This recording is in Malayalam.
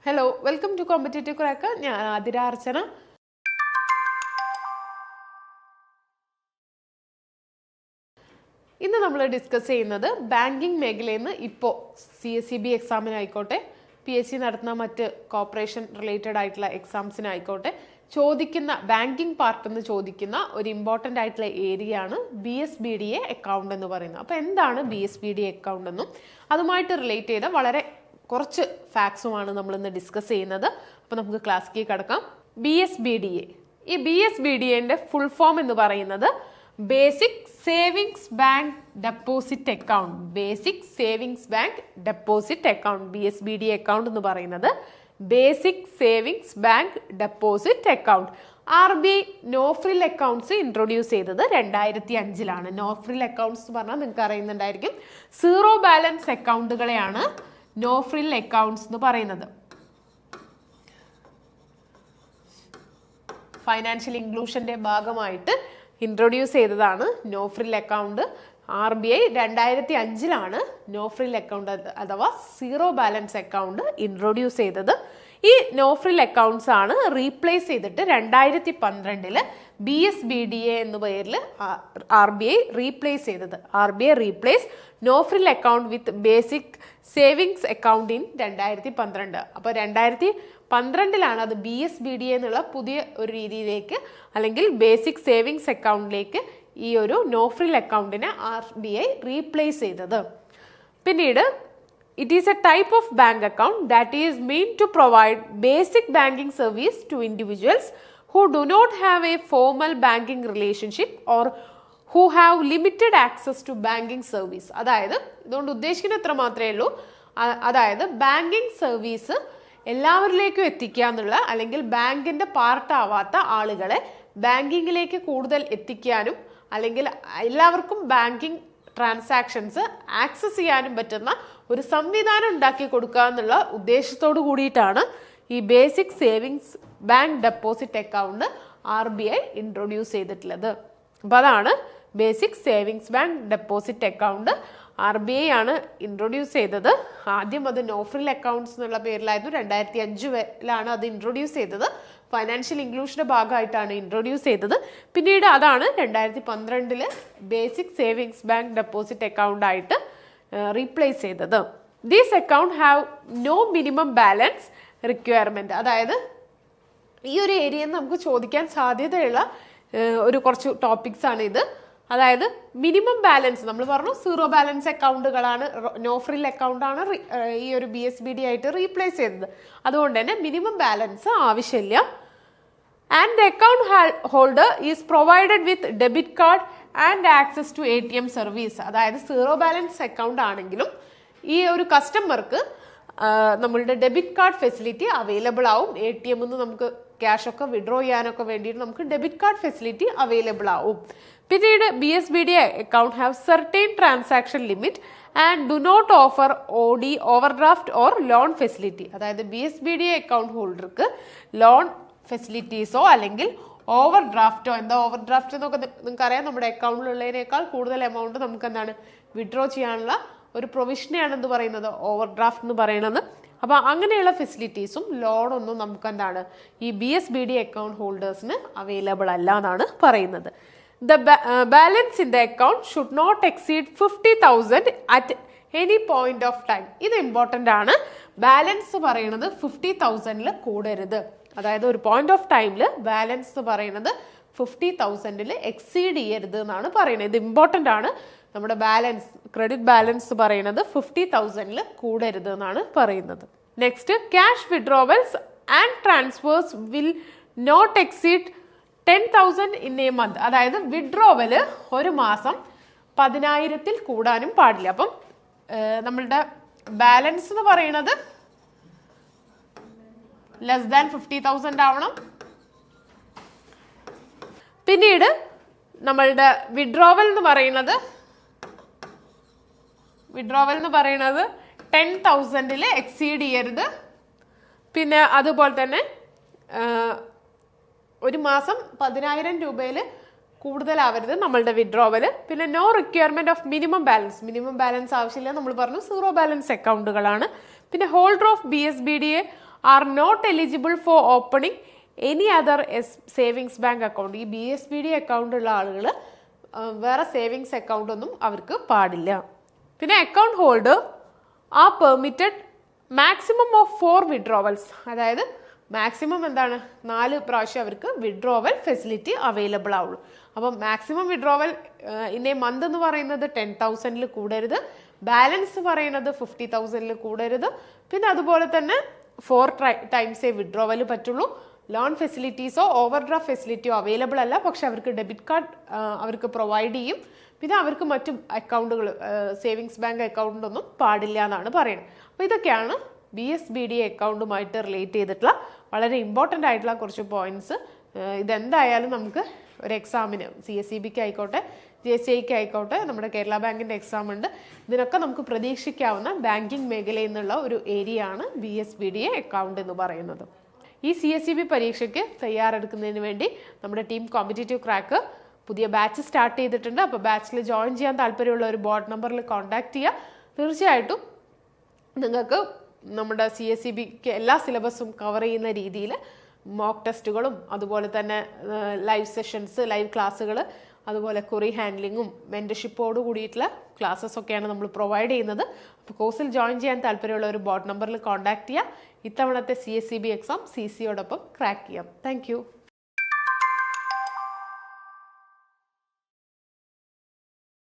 Hello, welcome to competitive crack. ഞാൻ ആതിര അർച്ചന. ഇന്ന് നമ്മൾ ഡിസ്കസ് ചെയ്യുന്നത് ബാങ്കിങ് മേഖലയിൽ നിന്ന് ഇപ്പോൾ CSEB എക്സാമിനായിക്കോട്ടെ, PSC നടത്തുന്ന മറ്റ് കോർപ്പറേഷൻ റിലേറ്റഡ് ആയിട്ടുള്ള എക്സാംസിനായിക്കോട്ടെ ചോദിക്കുന്ന ബാങ്കിങ് പാർട്ടിൽ നിന്ന് ചോദിക്കുന്ന ഒരു ഇമ്പോർട്ടൻ്റ് ആയിട്ടുള്ള ഏരിയ ആണ് BSBDA അക്കൗണ്ട് എന്ന് പറയുന്നത്. അപ്പോൾ എന്താണ് BSBDA അക്കൗണ്ട് എന്നും അതുമായിട്ട് റിലേറ്റ് ചെയ്ത വളരെ കുറച്ച് ഫാക്ട്സുമാണ് നമ്മൾ ഇന്ന് ഡിസ്കസ് ചെയ്യുന്നത്. അപ്പോൾ നമുക്ക് ക്ലാസ്സിലേക്ക് കടക്കാം. BSBDA, ഈ BSBDAന്റെ ഫുൾ ഫോം എന്ന് പറയുന്നത് basic savings bank deposit account. Basic savings bank deposit account, BSBDA account എന്ന് പറയുന്നത് basic savings bank deposit account. RBI no frill accounts introduce ചെയ്തത് 2005-ലാണ്. നോ ഫ്രിൽ അക്കൗണ്ട്സ് എന്ന് പറഞ്ഞാൽ നിങ്ങൾക്ക് അറിയുന്നുണ്ടായിരിക്കും, സീറോ ബാലൻസ് അക്കൗണ്ടുകളെയാണ് നോ ഫ്രിൽ അക്കൗണ്ട്സ് എന്ന് പറയുന്നത്. ഫൈനാൻഷ്യൽ ഇൻക്ലൂഷന്റെ ഭാഗമായിട്ട് ഇൻട്രൊഡ്യൂസ് ചെയ്തതാണ് നോ ഫ്രിൽ അക്കൗണ്ട്. RBI 2005-ലാണ് നോ ഫ്രിൽ അക്കൗണ്ട് അഥവാ സീറോ ബാലൻസ് അക്കൗണ്ട് ഇൻട്രൊഡ്യൂസ് ചെയ്തത്. ഈ നോ ഫ്രിൽ അക്കൗണ്ട്സ് ആണ് റീപ്ലേസ് ചെയ്തിട്ട് 2012 BSBDA എന്ന പേരിൽ RBI റീപ്ലേസ് ചെയ്തത്. RBI replace no frill account with basic savings account in 2012. അപ്പോൾ 2012-ലാണ് അത് BSBDA എന്നുള്ള പുതിയ ഒരു രീതിയിലേക്ക് അല്ലെങ്കിൽ ബേസിക് സേവിങ്സ് അക്കൗണ്ടിലേക്ക് ഈ ഒരു നോ ഫ്രിൽ അക്കൗണ്ടിനെ RBI റീപ്ലേസ് ചെയ്തത്. പിന്നീട് it is a type of bank account that is meant to provide basic banking service to individuals who do not have a formal banking relationship or who have limited access to banking service. അതായത് ഇതുകൊണ്ട് ഉദ്ദേശിക്കുന്നത് എത്ര മാത്രമേ ഉള്ളൂ, അതായത് ബാങ്കിങ് സർവീസ് എല്ലാവരിലേക്കും എത്തിക്കുക എന്നുള്ള അല്ലെങ്കിൽ ബാങ്കിന്റെ പാർട്ടാവാത്ത ആളുകളെ ബാങ്കിങ്ങിലേക്ക് കൂടുതൽ എത്തിക്കാനും അല്ലെങ്കിൽ എല്ലാവർക്കും ബാങ്കിങ് ട്രാൻസാക്ഷൻസ് ആക്സസ് ചെയ്യാനും പറ്റുന്ന ഒരു സംവിധാനം ഉണ്ടാക്കി കൊടുക്കുക എന്നുള്ള ഉദ്ദേശത്തോടു കൂടിയിട്ടാണ് ഈ basic savings bank deposit account RBI introduce ചെയ്തിട്ടുള്ളത്. അപ്പോൾ അതാണ് basic savings bank deposit account. RBI ആണ് ഇൻട്രൊഡ്യൂസ് ചെയ്തത്. ആദ്യം അത് നോ ഫ്രിൽ അക്കൗണ്ട്സ് എന്നുള്ള പേരിലായിരുന്നു. 2005-ലാണ് അത് ഇൻട്രൊഡ്യൂസ് ചെയ്തത്. ഫൈനാൻഷ്യൽ ഇൻക്ലൂഷന്റെ ഭാഗമായിട്ടാണ് ഇൻട്രൊഡ്യൂസ് ചെയ്തത്. പിന്നീട് അതാണ് 2012 basic savings bank deposit account ആയിട്ട് റീപ്ലേസ് ചെയ്തത്. These account have no minimum balance requirement. അതായത് ഈ ഒരു ഏരിയയിൽ നമുക്ക് ചോദിക്കാൻ സാധ്യതയുള്ള ഒരു കുറച്ച് ടോപ്പിക്സ് ആണ് ഇത്. അതായത് മിനിമം ബാലൻസ് നമ്മൾ പറഞ്ഞു, സീറോ ബാലൻസ് അക്കൗണ്ടുകളാണ് നോ ഫ്രിൽ അക്കൗണ്ടാണ് ഈ ഒരു BSBDA ആയിട്ട് റീപ്ലേസ് ചെയ്തത്. അതുകൊണ്ട് തന്നെ മിനിമം ബാലൻസ് ആവശ്യമില്ല. And the account holder is provided with debit card and access to ATM service. അതായത് സീറോ ബാലൻസ് അക്കൗണ്ട് ആണെങ്കിലും ഈ ഒരു കസ്റ്റമർക്ക് നമ്മളുടെ ഡെബിറ്റ് കാർഡ് ഫെസിലിറ്റി അവൈലബിൾ ആവും. ATM നമുക്ക് ക്യാഷ് ഒക്കെ വിഡ്രോ ചെയ്യാനൊക്കെ വേണ്ടിയിട്ട് നമുക്ക് ഡെബിറ്റ് കാർഡ് ഫെസിലിറ്റി അവൈലബിൾ ആവും. പിന്നീട് BSBDA account have certain transaction limit and do not offer OD overdraft or loan facility. അതായത് BSBDA അക്കൗണ്ട് ഹോൾഡർക്ക് ലോൺ ഫെസിലിറ്റീസോ അല്ലെങ്കിൽ ഓവർ ഡ്രാഫ്റ്റോ, എന്താ ഓവർ ഡ്രാഫ്റ്റ് എന്നൊക്കെ നിങ്ങൾക്ക് അറിയാം, നമ്മുടെ അക്കൗണ്ടിലുള്ളതിനേക്കാൾ കൂടുതൽ എമൗണ്ട് നമുക്ക് എന്താണ് വിഡ്രോ ചെയ്യാനുള്ള ഒരു പ്രൊവിഷനെയാണ് എന്ത് പറയുന്നത്, ഓവർ ഡ്രാഫ്റ്റ് എന്ന് പറയുന്നത്. അപ്പോൾ അങ്ങനെയുള്ള ഫെസിലിറ്റീസും ലോണൊന്നും നമുക്ക് എന്താണ് ഈ BSBDA അക്കൗണ്ട് ഹോൾഡേഴ്സിന് അവൈലബിൾ അല്ല എന്നാണ് പറയുന്നത്. The balance in the account should not exceed 50,000 at any point of time. ഇത് ഇമ്പോർട്ടൻ്റ് ആണ്. ബാലൻസ് പറയുന്നത് 50,000 കൂടരുത്. അതായത് ഒരു പോയിന്റ് ഓഫ് ടൈമിൽ ബാലൻസ് എന്ന് പറയുന്നത് 50,000 എക്സീഡ് ചെയ്യരുത് എന്നാണ് പറയുന്നത്. ഇത് ഇമ്പോർട്ടൻ്റ് ആണ്. നമ്മുടെ ബാലൻസ്, ക്രെഡിറ്റ് ബാലൻസ് പറയുന്നത് 50,000 കൂടരുത് എന്നാണ് പറയുന്നത്. Next, cash withdrawals and transfers will not exceed 10,000 in a month. അതായത് വിഡ്രോവല് ഒരു മാസം 10,000-ൽ കൂടാനും പാടില്ല. അപ്പം നമ്മളുടെ ബാലൻസ് എന്ന് പറയുന്നത് ലെസ് ദാൻ 50,000 ആവണം. പിന്നീട് നമ്മളുടെ വിഡ്രോവൽ എന്ന് പറയുന്നത് 10,000-ൽ എക്സീഡ് ചെയ്യരുത്. പിന്നെ അതുപോലെ തന്നെ ഒരു മാസം 10,000 രൂപയിൽ കൂടുതലാവരുത് നമ്മളുടെ വിഡ്രോവല്. പിന്നെ no requirement of minimum balance. Minimum balance ആവശ്യമില്ല, നമ്മൾ പറഞ്ഞു സീറോ ബാലൻസ് അക്കൗണ്ടുകളാണ്. പിന്നെ holder of BSBDA are not eligible for opening any other savings bank account. ഈ BSBD അക്കൗണ്ട് ഉള്ള ആളുകൾ വേറെ സേവിങ്സ് അക്കൗണ്ട് ഒന്നും അവർക്ക് പാടില്ല. പിന്നെ account holder are permitted maximum of 4 withdrawals. അതായത് മാക്സിമം എന്താണ് 4 പ്രാവശ്യം അവർക്ക് വിഡ്രോവൽ ഫെസിലിറ്റി അവൈലബിൾ ആവുള്ളൂ. അപ്പം maximum withdrawal in a month എന്ന് പറയുന്നത് 10,000 കൂടരുത്, ബാലൻസ് പറയുന്നത് 50,000 കൂടരുത്. പിന്നെ അതുപോലെ തന്നെ 4 ടൈംസേ വിഡ്രോവൽ പറ്റുള്ളൂ. ലോൺ ഫെസിലിറ്റീസോ ഓവർ ഡ്രാഫ്റ്റ് ഫെസിലിറ്റിയോ അവൈലബിൾ അല്ല, പക്ഷെ അവർക്ക് ഡെബിറ്റ് കാർഡ് അവർക്ക് പ്രൊവൈഡ് ചെയ്യും. പിന്നെ അവർക്ക് മറ്റു അക്കൗണ്ടുകൾ സേവിങ്സ് ബാങ്ക് അക്കൗണ്ടൊന്നും പാടില്ല എന്നാണ് പറയുന്നത്. അപ്പോൾ ഇതൊക്കെയാണ് BSBD അക്കൗണ്ടുമായിട്ട് റിലേറ്റ് ചെയ്തിട്ടുള്ള വളരെ ഇമ്പോർട്ടൻ്റ് ആയിട്ടുള്ള കുറച്ച് പോയിന്റ്സ്. ഇതെന്തായാലും നമുക്ക് ഒരു എക്സാമിന് CSEBക്ക് ആയിക്കോട്ടെ JCIക്ക് ആയിക്കോട്ടെ നമ്മുടെ കേരള ബാങ്കിൻ്റെ എക്സാം ഉണ്ട്. ഇതിനൊക്കെ നമുക്ക് പ്രതീക്ഷിക്കാവുന്ന ബാങ്കിങ് മേഖലയിൽ നിന്നുള്ള ഒരു ഏരിയ ആണ് BSBD അക്കൗണ്ട് എന്ന് പറയുന്നത്. ഈ CSEB പരീക്ഷയ്ക്ക് തയ്യാറെടുക്കുന്നതിന് വേണ്ടി നമ്മുടെ ടീം കോമ്പറ്റേറ്റീവ് ക്രാക്ക് പുതിയ ബാച്ച് സ്റ്റാർട്ട് ചെയ്തിട്ടുണ്ട്. അപ്പോൾ ബാച്ചിൽ ജോയിൻ ചെയ്യാൻ താല്പര്യമുള്ള ഒരു ബോർഡ് നമ്പറിൽ കോൺടാക്ട് ചെയ്യുക. തീർച്ചയായിട്ടും നിങ്ങൾക്ക് നമ്മുടെ CSEBക്ക് എല്ലാ സിലബസും കവർ ചെയ്യുന്ന രീതിയിൽ മോക്ക് ടെസ്റ്റുകളും അതുപോലെ തന്നെ ലൈവ് സെഷൻസ്, ലൈവ് ക്ലാസ്സുകൾ, അതുപോലെ ക്വറി ഹാൻഡ്ലിങ്ങും മെൻറ്റർഷിപ്പോട് കൂടിയിട്ടുള്ള ക്ലാസ്സസ് ഒക്കെയാണ് നമ്മൾ പ്രൊവൈഡ് ചെയ്യുന്നത്. അപ്പോൾ കോഴ്സിൽ ജോയിൻ ചെയ്യാൻ താല്പര്യമുള്ള ഒരു ബോർഡ് നമ്പറിൽ കോൺടാക്ട് ചെയ്യുക. ഇത്തവണത്തെ CSEB എക്സാം CCയോടൊപ്പം ക്രാക്ക് ചെയ്യാം. താങ്ക്